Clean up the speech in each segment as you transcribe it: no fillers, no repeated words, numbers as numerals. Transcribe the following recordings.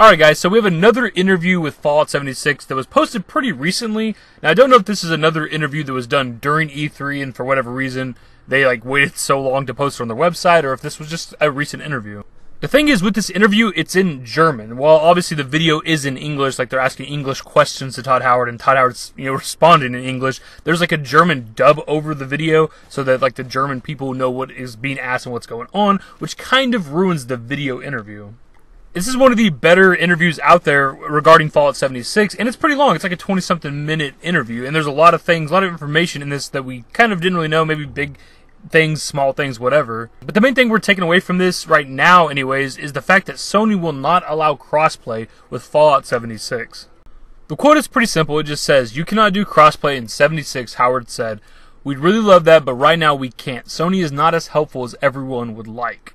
Alright guys, so we have another interview with Fallout 76 that was posted pretty recently. Now I don't know if this is another interview that was done during E3 and for whatever reason they waited so long to post it on their website, or if this was just a recent interview. The thing is, with this interview, it's in German. While obviously the video is in English, they're asking English questions to Todd Howard, and Todd Howard's, responding in English. There's a German dub over the video, so that the German people know what is being asked and what's going on, which kind of ruins the video interview. This is one of the better interviews out there regarding Fallout 76, and it's pretty long. It's like a 20-something minute interview, and there's a lot of things, a lot of information in this that we kind of didn't really know, maybe big things, small things, whatever. But the main thing we're taking away from this right now, anyways, is the fact that Sony will not allow crossplay with Fallout 76. The quote is pretty simple. It just says, "You cannot do crossplay in 76, Howard said. We'd really love that, but right now we can't. Sony is not as helpful as everyone would like."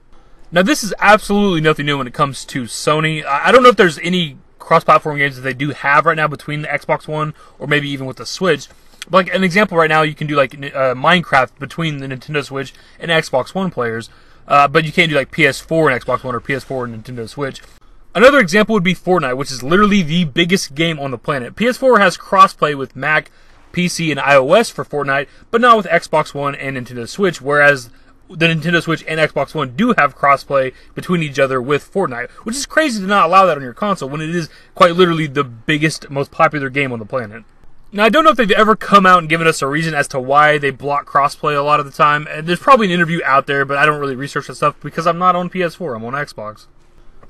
Now, this is absolutely nothing new when it comes to Sony. I don't know if there's any cross-platform games that they do have right now between the Xbox One or maybe even with the Switch. But an example right now, you can do Minecraft between the Nintendo Switch and Xbox One players, but you can't do PS4 and Xbox One or PS4 and Nintendo Switch. Another example would be Fortnite, which is literally the biggest game on the planet. PS4 has crossplay with Mac, PC, and iOS for Fortnite, but not with Xbox One and Nintendo Switch, whereas the Nintendo Switch and Xbox One do have crossplay between each other with Fortnite, which is crazy to not allow that on your console when it is quite literally the biggest, most popular game on the planet. Now, I don't know if they've ever come out and given us a reason as to why they block crossplay a lot of the time. There's probably an interview out there, but I don't really research that stuff because I'm not on PS4, I'm on Xbox.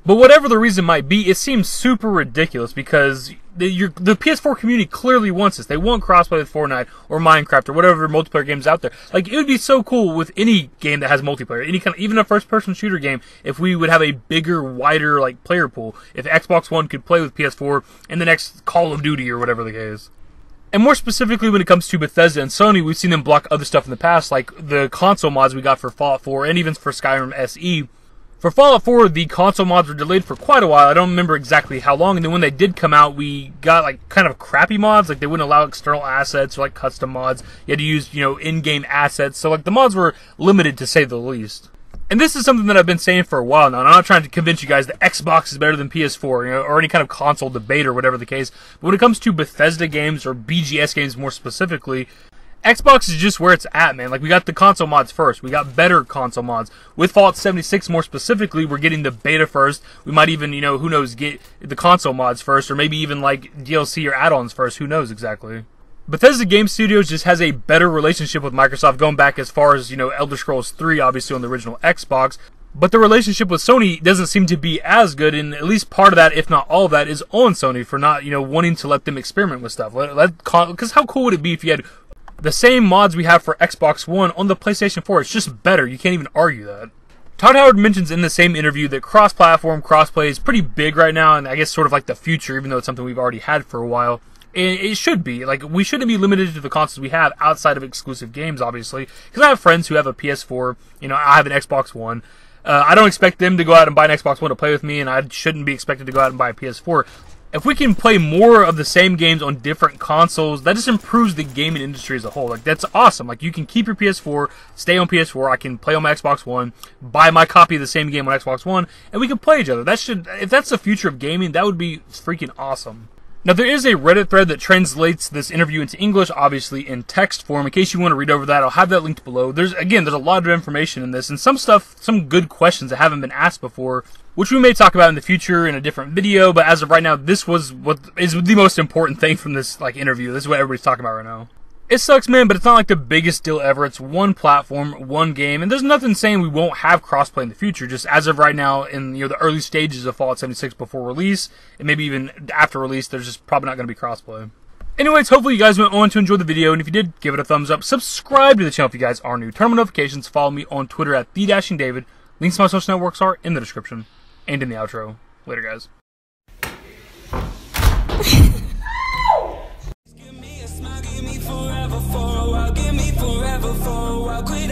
But whatever the reason might be, it seems super ridiculous because the PS4 community clearly wants this. They want crossplay with Fortnite or Minecraft or whatever multiplayer games out there. It would be so cool with any game that has multiplayer, even a first-person shooter game, if we would have a bigger, wider player pool. If Xbox One could play with PS4 in the next Call of Duty or whatever the case. And more specifically, when it comes to Bethesda and Sony, we've seen them block other stuff in the past, like the console mods we got for Fallout 4 and even for Skyrim SE. For Fallout 4, the console mods were delayed for quite a while. I don't remember exactly how long, and then when they did come out, we got kind of crappy mods. They wouldn't allow external assets or custom mods. You had to use, in-game assets. So the mods were limited, to say the least. And this is something that I've been saying for a while now. And I'm not trying to convince you guys that Xbox is better than PS4, or any kind of console debate or whatever the case. But when it comes to Bethesda games or BGS games more specifically, Xbox is just where it's at, man. We got the console mods first. We got better console mods. With Fallout 76 more specifically, we're getting the beta first. We might even, who knows, get the console mods first, or maybe even DLC or add-ons first. Who knows exactly. Bethesda Game Studios just has a better relationship with Microsoft, going back as far as, Elder Scrolls 3, obviously on the original Xbox. But the relationship with Sony doesn't seem to be as good, and at least part of that, if not all of that, is on Sony for not, wanting to let them experiment with stuff. Because how cool would it be if you had the same mods we have for Xbox One on the PlayStation 4? It's just better. You can't even argue that. Todd Howard mentions in the same interview that cross-platform, crossplay is pretty big right now, and I guess sort of the future, even though it's something we've already had for a while. And it should be. We shouldn't be limited to the consoles we have outside of exclusive games, obviously. Because I have friends who have a PS4, I have an Xbox One. I don't expect them to go out and buy an Xbox One to play with me, and I shouldn't be expected to go out and buy a PS4. If we can play more of the same games on different consoles, that just improves the gaming industry as a whole. That's awesome. You can keep your PS4, stay on PS4, I can play on my Xbox One, buy my copy of the same game on Xbox One, and we can play each other. If that's the future of gaming, that would be freaking awesome. Now, there is a Reddit thread that translates this interview into English, obviously in text form. In case you want to read over that, I'll have that linked below. There's a lot of information in this, and some good questions that haven't been asked before, which we may talk about in the future in a different video, but as of right now, this was what is the most important thing from this interview. This is what everybody's talking about right now. It sucks, man, but it's not the biggest deal ever. It's one platform, one game, and there's nothing saying we won't have crossplay in the future. Just as of right now, in the early stages of Fallout 76 before release, and maybe even after release, there's just probably not going to be crossplay. Anyways, hopefully you guys went on to enjoy the video, and if you did, give it a thumbs up. Subscribe to the channel if you guys are new. Turn on notifications. Follow me on Twitter at @TheDashingDavid. Links to my social networks are in the description and in the outro. Later, guys. Give me forever for a while, quit